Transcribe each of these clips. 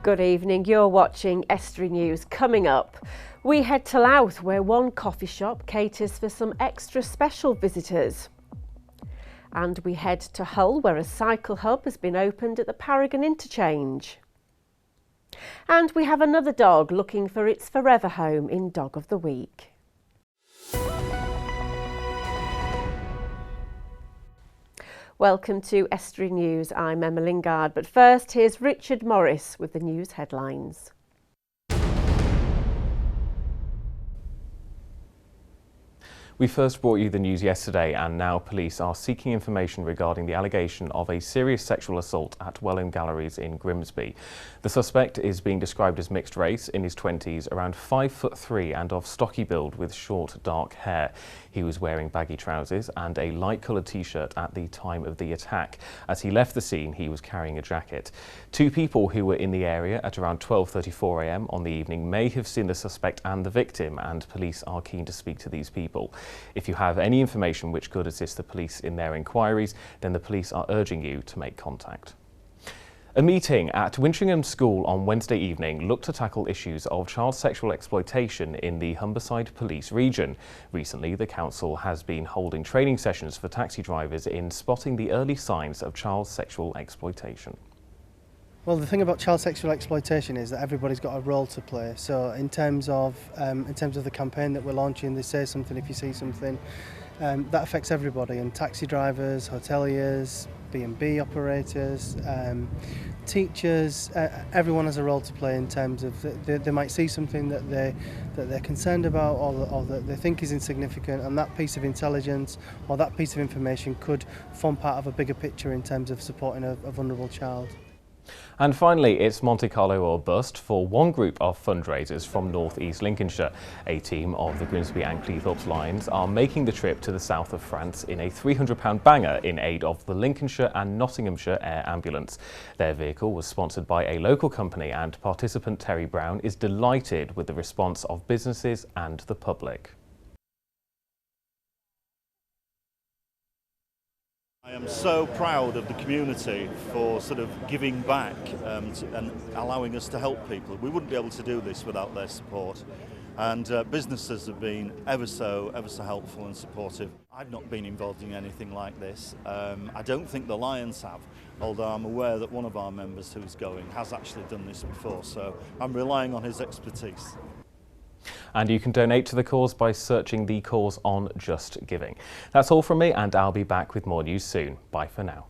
Good evening, you're watching Estuary News. Coming up, we head to Louth where one coffee shop caters for some extra special visitors. And we head to Hull where a cycle hub has been opened at the Paragon interchange. And we have another dog looking for its forever home in Dog of the Week. Welcome to Estuary News. I'm Emma Lingard, but first here's Richard Morris with the news headlines. We first brought you the news yesterday, and now police are seeking information regarding the allegation of a serious sexual assault at Welland Galleries in Grimsby. The suspect is being described as mixed race, in his 20s, around 5'3" and of stocky build with short dark hair. He was wearing baggy trousers and a light coloured t-shirt at the time of the attack. As he left the scene, he was carrying a jacket. Two people who were in the area at around 12:34 a.m. on the evening may have seen the suspect and the victim, and police are keen to speak to these people. If you have any information which could assist the police in their inquiries, then the police are urging you to make contact. A meeting at Wintringham School on Wednesday evening looked to tackle issues of child sexual exploitation in the Humberside Police region. Recently, the council has been holding training sessions for taxi drivers in spotting the early signs of child sexual exploitation. Well, the thing about child sexual exploitation is that everybody's got a role to play. So in terms of the campaign that we're launching, they say something if you see something, that affects everybody, and taxi drivers, hoteliers, B&B operators, teachers, everyone has a role to play in terms of they might see something that they're concerned about, or that they think is insignificant, and that piece of intelligence or that piece of information could form part of a bigger picture in terms of supporting a vulnerable child. And finally, it's Monte Carlo or bust for one group of fundraisers from North East Lincolnshire. A team of the Grimsby and Cleethorpes Lions are making the trip to the south of France in a £300 banger in aid of the Lincolnshire and Nottinghamshire Air Ambulance. Their vehicle was sponsored by a local company, and participant Terry Brown is delighted with the response of businesses and the public. I am so proud of the community for sort of giving back and allowing us to help people. We wouldn't be able to do this without their support, and businesses have been ever so helpful and supportive. I've not been involved in anything like this. I don't think the Lions have, although I'm aware that one of our members who's going has actually done this before, so I'm relying on his expertise. And you can donate to the cause by searching the cause on Just Giving. That's all from me, and I'll be back with more news soon. Bye for now.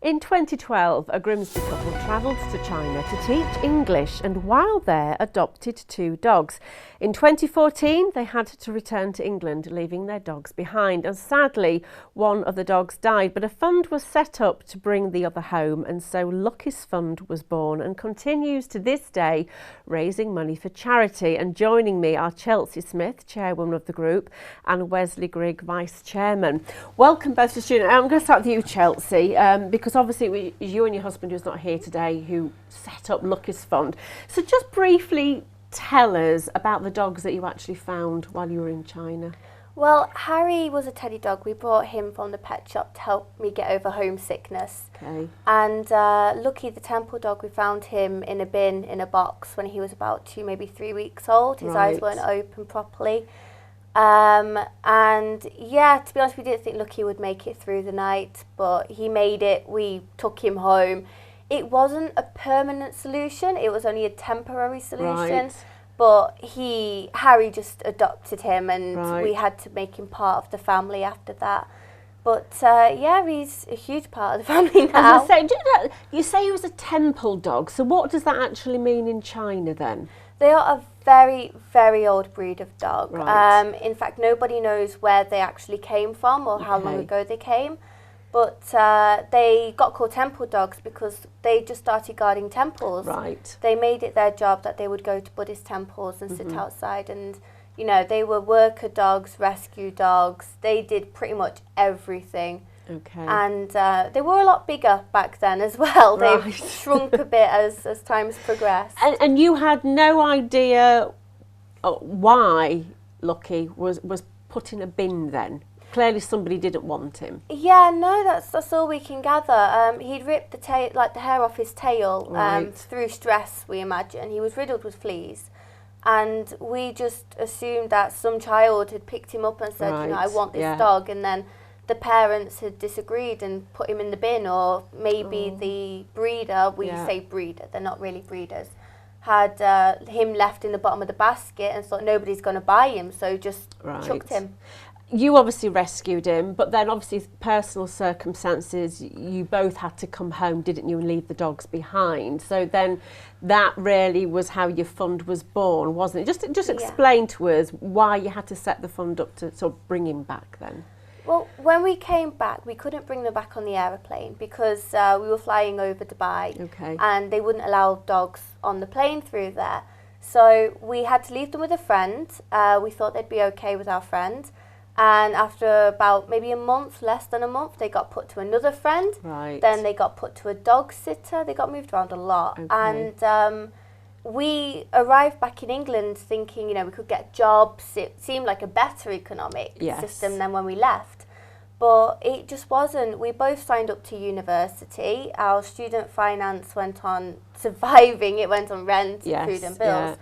In 2012, a Grimsby couple travelled to China to teach English, and while there adopted two dogs. In 2014, they had to return to England, leaving their dogs behind, and sadly, one of the dogs died, but a fund was set up to bring the other home, and so Lucky's Fund was born and continues to this day, raising money for charity. And joining me are Chelsea Smith, chairwoman of the group, and Wesley Grigg, vice chairman. Welcome both to the studio. I'm going to start with you, Chelsea, because obviously it was you and your husband who's not here today who set up Lucky's Fund. So just briefly tell us about the dogs that you actually found while you were in China. Well, Harry was a teddy dog. We brought him from the pet shop to help me get over homesickness. Okay. And Lucky, the temple dog, we found him in a bin in a box when he was about 2, maybe 3 weeks old. His eyes weren't open properly. And yeah, to be honest, we didn't think Lucky would make it through the night, but he made it. We took him home. It wasn't a permanent solution, it was only a temporary solution. Right. But Harry just adopted him, and we had to make him part of the family after that. But yeah, he's a huge part of the family now. You say he was a temple dog, so what does that actually mean in China then? They are a very, very old breed of dog. Right. In fact, nobody knows where they actually came from or how long ago they came. But they got called temple dogs because they just started guarding temples. Right. They made it their job that they would go to Buddhist temples and sit outside, and you know, they were worker dogs, rescue dogs. They did pretty much everything. Okay. And they were a lot bigger back then as well. Right. They've shrunk a bit as time's progressed. And you had no idea why Lucky was put in a bin then? clearly somebody didn't want him. Yeah, no, that's all we can gather. He'd ripped the hair off his tail through stress, we imagine. He was riddled with fleas. And we just assumed that some child had picked him up and said, you know, I want this dog, and then the parents had disagreed and put him in the bin, or maybe the breeder, we say breeder, they're not really breeders, had him left in the bottom of the basket and thought nobody's going to buy him, so just chucked him. You obviously rescued him, but then obviously personal circumstances, you both had to come home, didn't you, and leave the dogs behind. So then that really was how your fund was born, wasn't it? Just explain to us why you had to set the fund up to sort of bring him back then. Well, when we came back, we couldn't bring them back on the aeroplane because we were flying over Dubai, and they wouldn't allow dogs on the plane through there. So we had to leave them with a friend. We thought they'd be okay with our friend. And after about maybe a month, less than a month, they got put to another friend. Then they got put to a dog sitter. They got moved around a lot. And we arrived back in England thinking, you know, we could get jobs. It seemed like a better economic system than when we left. But it just wasn't. We both signed up to university. Our student finance went on surviving. It went on rent, food and bills.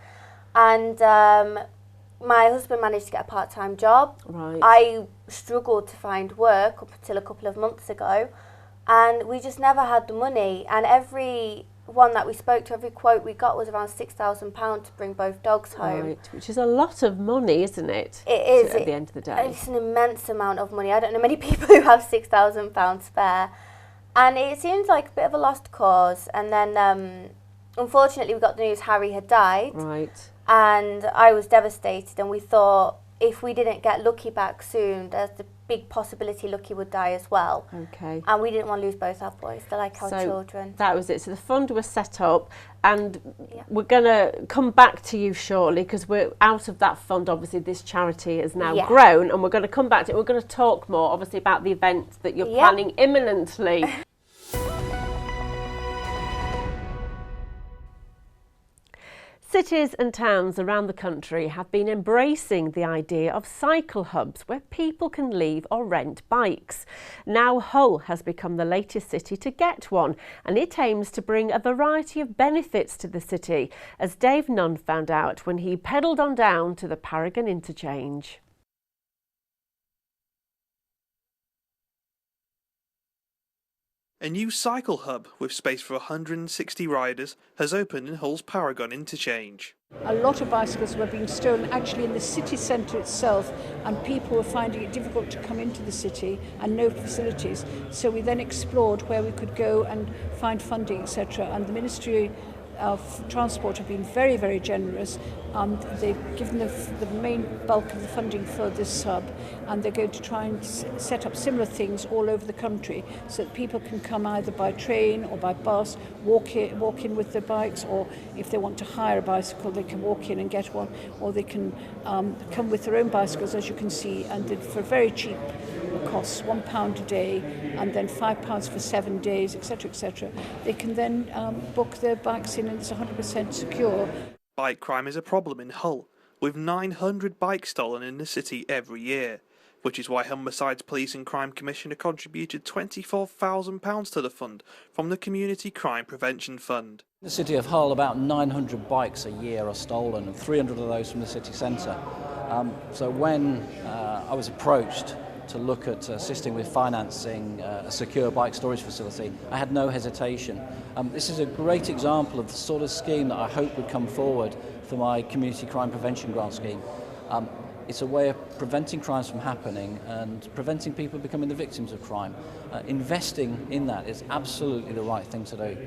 And my husband managed to get a part-time job. I struggled to find work up until a couple of months ago, and we just never had the money. And every one that we spoke to, every quote we got was around £6,000 to bring both dogs home. Which is a lot of money, isn't it? It is. At the end of the day. It's an immense amount of money. I don't know many people who have £6,000 spare. And it seems like a bit of a lost cause. And then, unfortunately, we got the news Harry had died. And I was devastated, and we thought if we didn't get Lucky back soon, there's the big possibility Lucky would die as well. And we didn't want to lose both our boys. They're like our children. That was it. So the fund was set up, and we're going to come back to you shortly because we're out of that fund. Obviously, this charity has now grown, and we're going to come back to it. We're going to talk more, obviously, about the event that you're planning imminently. Cities and towns around the country have been embracing the idea of cycle hubs where people can leave or rent bikes. Now Hull has become the latest city to get one, and it aims to bring a variety of benefits to the city, as Dave Nunn found out when he pedalled on down to the Paragon interchange. A new cycle hub with space for 160 riders has opened in Hull's Paragon interchange. A lot of bicycles were being stolen actually in the city centre itself, and people were finding it difficult to come into the city and no facilities. So we then explored where we could go and find funding, etc. And the Ministry of Transport have been very, very generous. They've given the main bulk of the funding for this hub, and they're going to try and set up similar things all over the country so that people can come either by train or by bus, walk in with their bikes, or if they want to hire a bicycle they can walk in and get one, or they can come with their own bicycles, as you can see, and for very cheap costs, £1 a day, and then £5 for 7 days, etc., etc. They can then book their bikes in, and it's 100% secure. Bike crime is a problem in Hull, with 900 bikes stolen in the city every year, which is why Humberside's Police and Crime Commissioner contributed £24,000 to the fund from the Community Crime Prevention Fund. In the city of Hull, about 900 bikes a year are stolen, and 300 of those from the city centre. So when I was approached to look at assisting with financing a secure bike storage facility, I had no hesitation. This is a great example of the sort of scheme that I hope would come forward for my Community Crime Prevention Grant scheme. It's a way of preventing crimes from happening and preventing people becoming the victims of crime. Investing in that is absolutely the right thing to do.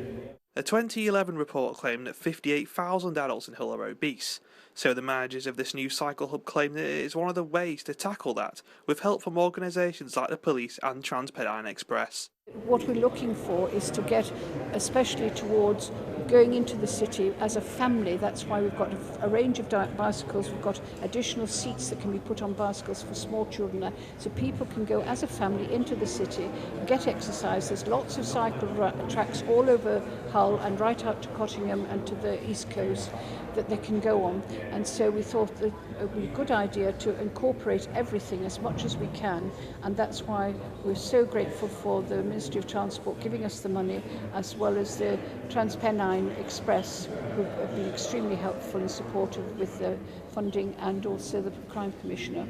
A 2011 report claimed that 58,000 adults in Hull are obese, so the managers of this new cycle hub claim that it is one of the ways to tackle that, with help from organisations like the police and Transpennine Express. What we're looking for is to get, especially towards going into the city as a family. That's why we've got a range of bicycles. We've got additional seats that can be put on bicycles for small children there, so people can go as a family into the city, get exercise. There's lots of cycle tracks all over Hull and right out to Cottingham and to the East Coast that they can go on. and so we thought that it would be a good idea to incorporate everything as much as we can, and that's why we're so grateful for the Ministry of Transport giving us the money, as well as the TransPennine Express, who have been extremely helpful and supportive with the funding, and also the Crime Commissioner.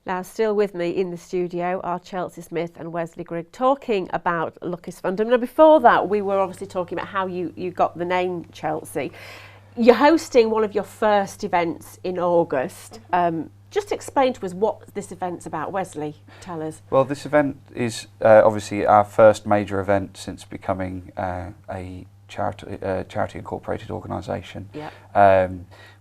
Now, still with me in the studio are Chelsea Smith and Wesley Grigg talking about Lucky's Fund. Now, before that, we were obviously talking about how you got the name Chelsea. You're hosting one of your first events in August. Just explain to us what this event's about. Wesley, tell us. Well, this event is obviously our first major event since becoming a charity incorporated organisation. Yeah.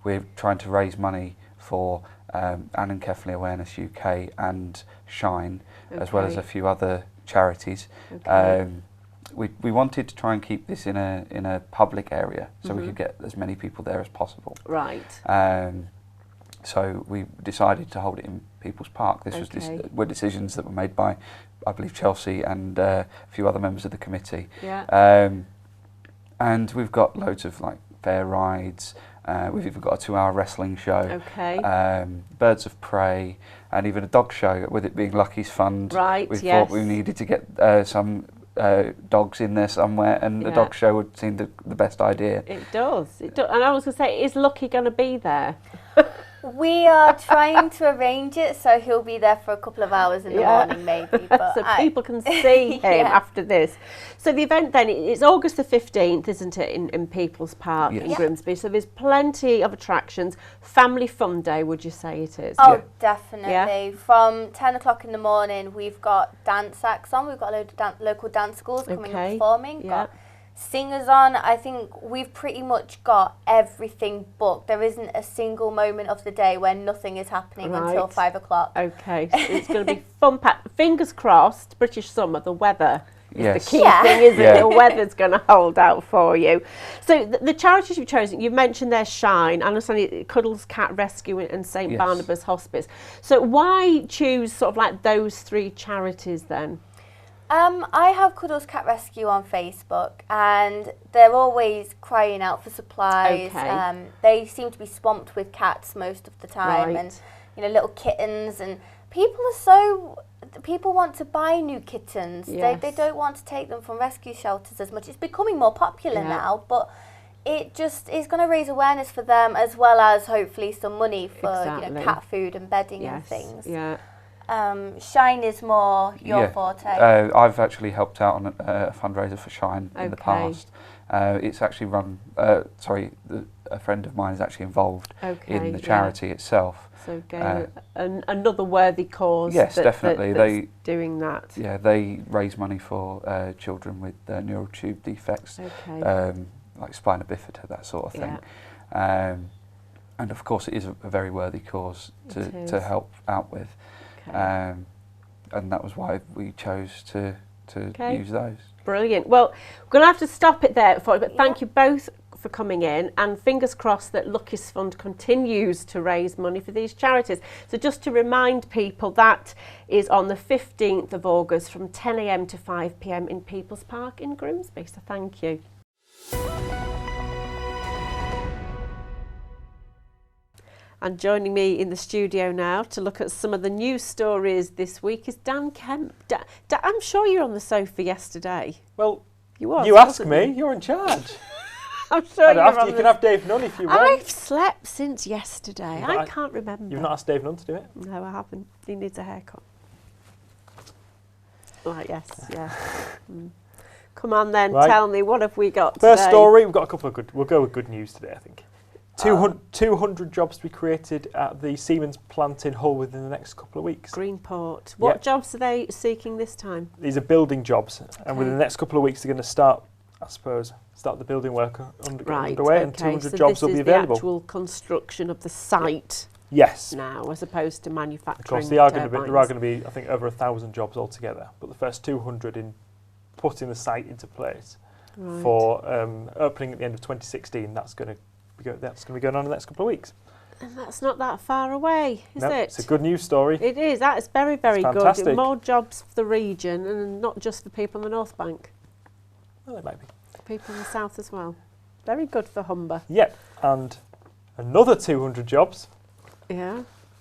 We're trying to raise money for Anencephaly Awareness UK and Shine, as well as a few other charities. Okay. We wanted to try and keep this in a public area, so we could get as many people there as possible. Right. So we decided to hold it in People's Park. This were decisions that were made by, I believe, Chelsea and a few other members of the committee. Yeah. And we've got loads of like fair rides. We've even got a 2-hour wrestling show. Okay. Birds of prey, and even a dog show. With it being Lucky's Fund, right? We thought we needed to get some dogs in there somewhere, and the dog show would seem the best idea. It does. It does. And I was going to say, is Lucky going to be there? We are trying to arrange it so he'll be there for a couple of hours in the morning, maybe. But so people can see him after this. So the event then, it's August the 15th, isn't it, in People's Park in Grimsby. So there's plenty of attractions. Family fun day, would you say it is? Oh, definitely. Yeah. From 10 o'clock in the morning, we've got dance acts on. We've got a load of local dance schools coming and performing. Got singers on. I think we've pretty much got everything booked. There isn't a single moment of the day where nothing is happening until 5 o'clock. Okay, so it's going to be fun packed. Fingers crossed, British summer, the weather is the key thing, isn't it? The weather's going to hold out for you. So the charities you've chosen, you've mentioned their Shine, I understand Cuddles Cat Rescue and St Barnabas Hospice. So why choose sort of like those 3 charities then? I have Cuddles Cat Rescue on Facebook, and they're always crying out for supplies. Okay. They seem to be swamped with cats most of the time, and little kittens. And people want to buy new kittens. Yes. They don't want to take them from rescue shelters as much. It's becoming more popular now, but it just is going to raise awareness for them, as well as hopefully some money for cat food and bedding and things. Yeah. Shine is more your forte. I've actually helped out on a fundraiser for Shine in the past. It's actually run, a friend of mine is actually involved in the charity itself. So another worthy cause. Yes, definitely. That's doing that. Yeah, they raise money for children with neural tube defects, like spina bifida, that sort of thing. And of course it is a very worthy cause to help out with. And that was why we chose to use those. Brilliant. Well, we're going to have to stop it there, but thank you both for coming in, and fingers crossed that Lucky's Fund continues to raise money for these charities. So just to remind people, that is on the 15th of August from 10 a.m. to 5 p.m. in People's Park in Grimsby. So thank you. And joining me in the studio now to look at some of the news stories this week is Dan Kemp. I'm sure you were on the sofa yesterday. Well, you asked me. You're in charge. I'm sure you can have Dave Nunn if you want. I've slept since yesterday. I can't remember. You've not asked Dave Nunn to do it? No, I haven't. He needs a haircut. Right, yes, yeah. Come on then, tell me, what have we got today? First story, we've got a couple of we'll go with good news today, I think. 200 jobs to be created at the Siemens plant in Hull within the next couple of weeks. Greenport. What jobs are they seeking this time? These are building jobs, and within the next couple of weeks they're going to start the building work underway, and 200 jobs will be available. The actual construction of the site. Yes. Now, as opposed to manufacturing. Of course, there are going to be, I think, over 1,000 jobs altogether. But the first 200 in putting the site into place for opening at the end of 2016. That's going to be going on in the next couple of weeks. And that's not that far away, is it? It's a good news story. It is. That is very, very fantastic. Good. More jobs for the region, and not just for people on the North Bank. Well, it might be. For people in the south as well. Very good for Humber. Yep. And Another 200 jobs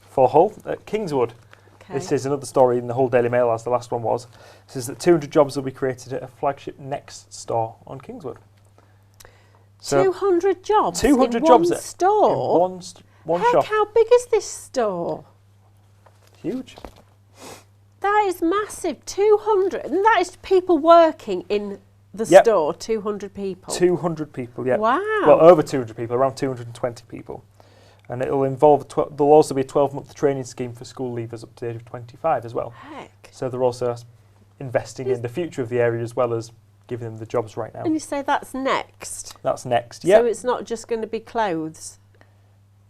for Hull at Kingswood. Okay. This is another story in the Hull Daily Mail, as the last one was. It says that 200 jobs will be created at a flagship Next store on Kingswood. So 200 jobs 200 in jobs one store? In one shop. How big is this store? Huge. That is massive. 200. And that is people working in the store. 200 people. 200 people, yeah. Wow. Well, over 200 people, around 220 people. And it'll involve, there'll also be a 12-month training scheme for school leavers up to the age of 25 as well. Heck. So they're also investing in the future of the area as well as giving them the jobs right now. And you say that's Next? That's Next, yeah. So it's not just going to be clothes?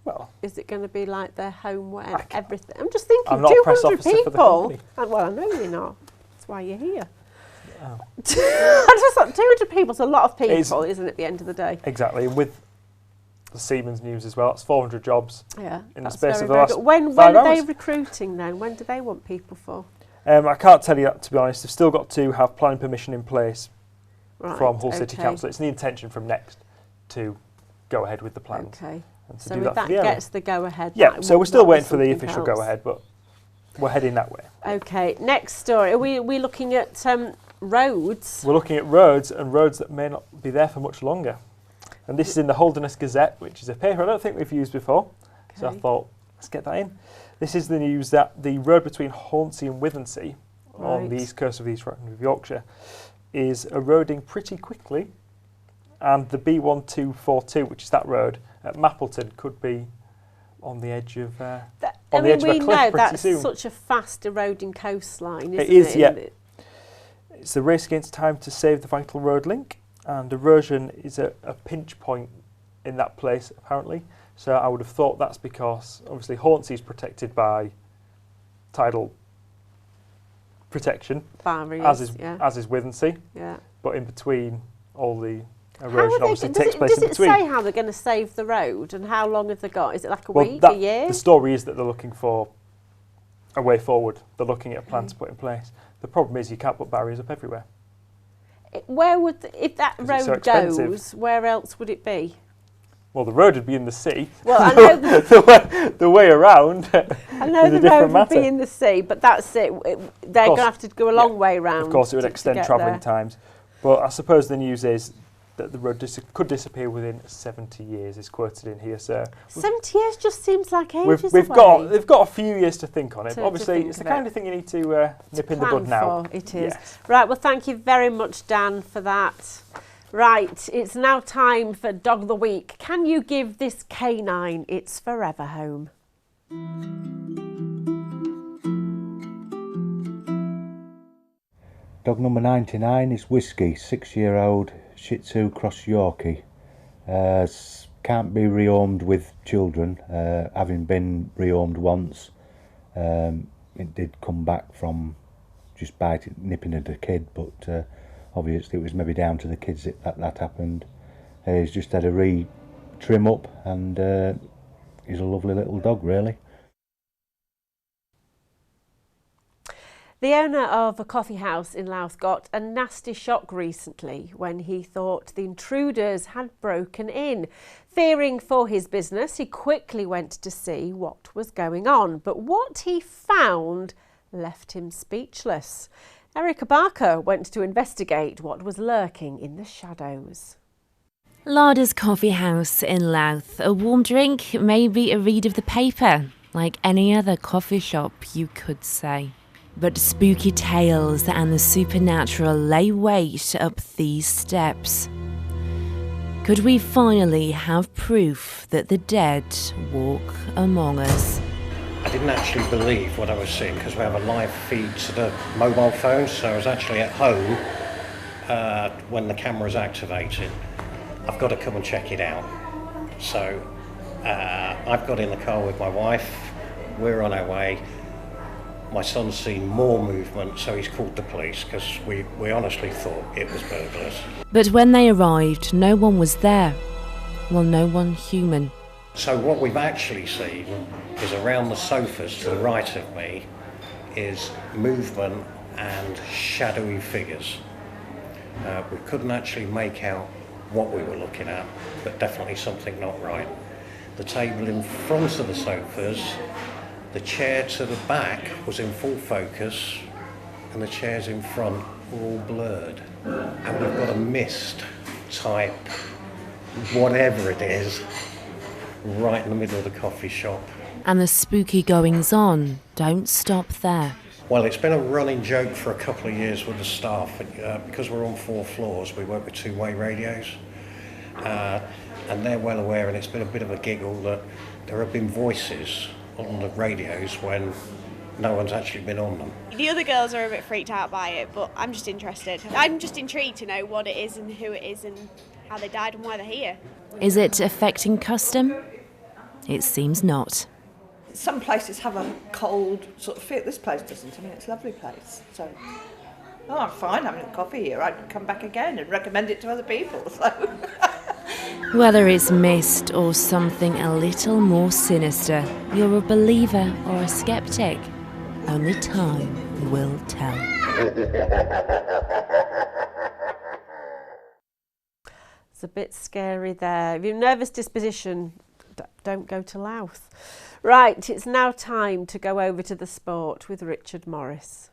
Well, is it going to be like their homeware, everything? I'm just thinking, I'm not a press 200 officer people. for the company. Well, I know you're not. That's why you're here. Oh. I just thought 200 people's a lot of people, isn't it, at the end of the day? Exactly. And with the Siemens news as well, that's 400 jobs in the space of the last 5 When are they recruiting then? When do they want people for? I can't tell you that, to be honest. They've still got to have planning permission in place from Hull City Council. It's the intention from Next to go ahead with the plans. Okay. And So if that gets the go-ahead... Yeah, so we're still waiting for the official go-ahead, but we're heading that way. Okay, next story. Are we looking at roads? We're looking at roads, and roads that may not be there for much longer. And this is in the Holderness Gazette, which is a paper I don't think we've used before. So I thought, let's get that in. This is the news that the road between Hornsey and Withensea, on the east coast of East Yorkshire, is eroding pretty quickly. And the B1242, which is that road at Mappleton, could be on the edge of a cliff pretty soon. We know that's such a fast eroding coastline, isn't it? It is, yeah. It's a race against time to save the vital road link, and erosion is a pinch point in that place, apparently. So I would have thought that's because, obviously, Hornsey is protected by tidal protection, barriers, as is Withensea. Yeah. But in between, all the erosion obviously takes place in between. Does it say how they're going to save the road, and how long have they got? Is it like a week, a year? The story is that they're looking for a way forward. They're looking at a plan to put in place. The problem is you can't put barriers up everywhere. Where would, if that road goes, where else would it be? Well, the road would be in the sea. Well, I know the way around. I know the road would be in the sea, but that's it. They're going to have to go a long way round. Of course, it would extend travelling times. But I suppose the news is that the road could disappear within 70 years, is quoted in here. So 70 years just seems like ages they've got a few years to think on it. But obviously, it's the kind of thing you need to nip in the bud now. It is. Yes. Right, well, thank you very much, Dan, for that. Right, it's now time for Dog of the Week. Can you give this canine its forever home? Dog number 99 is Whiskey, 6-year-old Shih Tzu Cross Yorkie. Can't be rehomed with children, having been rehomed once. It did come back from just nipping at a kid, but obviously it was maybe down to the kids that happened. He's just had a re-trim up, and he's a lovely little dog, really. The owner of a coffee house in Louth got a nasty shock recently when he thought the intruders had broken in. Fearing for his business, he quickly went to see what was going on, but what he found left him speechless. Erica Barker went to investigate what was lurking in the shadows. Larder's Coffee House in Louth. A warm drink, maybe a read of the paper, like any other coffee shop, you could say. But spooky tales and the supernatural lay wait up these steps. Could we finally have proof that the dead walk among us? I didn't actually believe what I was seeing because we have a live feed to the mobile phones, so I was actually at home when the camera's activated. I've got to come and check it out. So I've got in the car with my wife, we're on our way. My son's seen more movement, so he's called the police because we honestly thought it was burglars. But when they arrived, no one was there. Well, no one human. So what we've actually seen is around the sofas to the right of me is movement and shadowy figures. We couldn't actually make out what we were looking at, but definitely something not right. The table in front of the sofas, the chair to the back was in full focus, and the chairs in front were all blurred. And we've got a mist type, whatever it is, right in the middle of the coffee shop. And the spooky goings-on don't stop there. Well, it's been a running joke for a couple of years with the staff. Because we're on 4 floors, we work with two-way radios. And they're well aware, and it's been a bit of a giggle, that there have been voices on the radios when no one's actually been on them. The other girls are a bit freaked out by it, but I'm just interested. I'm just intrigued to know what it is and who it is and how they died and why they're here. Is it affecting custom? It seems not. Some places have a cold sort of feel. This place doesn't. I mean, it's a lovely place. So, I'm fine having a coffee here. I'd come back again and recommend it to other people. So. Whether it's mist or something a little more sinister, you're a believer or a skeptic. Only time will tell. It's a bit scary there. If you're a nervous disposition, don't go to Louth. Right, it's now time to go over to the sport with Richard Morris.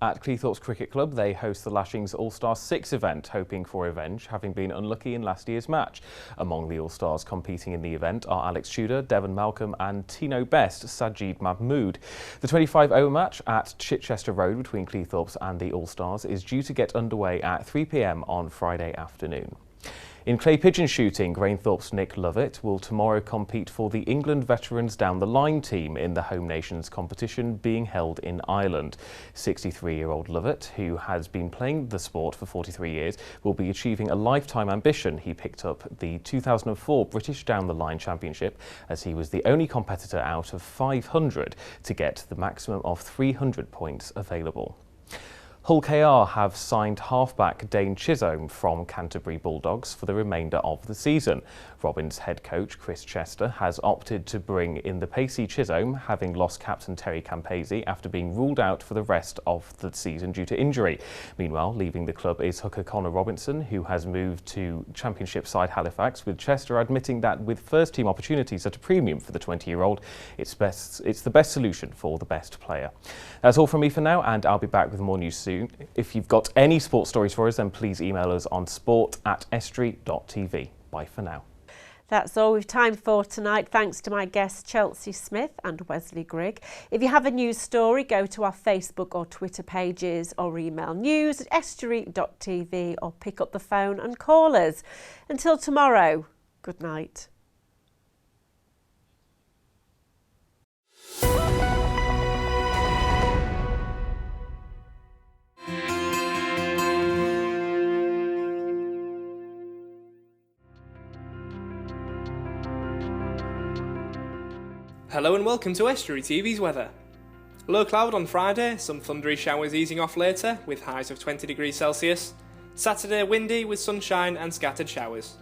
At Cleethorpes Cricket Club, they host the Lashings All-Star 6 event, hoping for revenge, having been unlucky in last year's match. Among the All-Stars competing in the event are Alex Tudor, Devon Malcolm and Tino Best, Sajid Mahmood. The 25-over match at Chichester Road between Cleethorpes and the All-Stars is due to get underway at 3 p.m. on Friday afternoon. In clay pigeon shooting, Grainthorpe's Nick Lovett will tomorrow compete for the England Veterans Down the Line team in the Home Nations competition being held in Ireland. 63-year-old Lovett, who has been playing the sport for 43 years, will be achieving a lifetime ambition. He picked up the 2004 British Down the Line Championship as he was the only competitor out of 500 to get the maximum of 300 points available. Hull KR have signed halfback Dane Chisholm from Canterbury Bulldogs for the remainder of the season. Robins head coach Chris Chester has opted to bring in the pacey Chisholm, having lost captain Terry Campese after being ruled out for the rest of the season due to injury. Meanwhile, leaving the club is hooker Connor Robinson, who has moved to Championship side Halifax, with Chester admitting that with first-team opportunities at a premium for the 20-year-old, it's the best solution for the best player. That's all from me for now, and I'll be back with more news soon. If you've got any sports stories for us, then please email us on sport@estuary.tv. Bye for now. That's all we've time for tonight. Thanks to my guests Chelsea Smith and Wesley Grigg. If you have a news story, go to our Facebook or Twitter pages or email news@estuary.tv or pick up the phone and call us. Until tomorrow, good night. Hello and welcome to Estuary TV's weather. Low cloud on Friday, some thundery showers easing off later with highs of 20 degrees Celsius. Saturday windy with sunshine and scattered showers.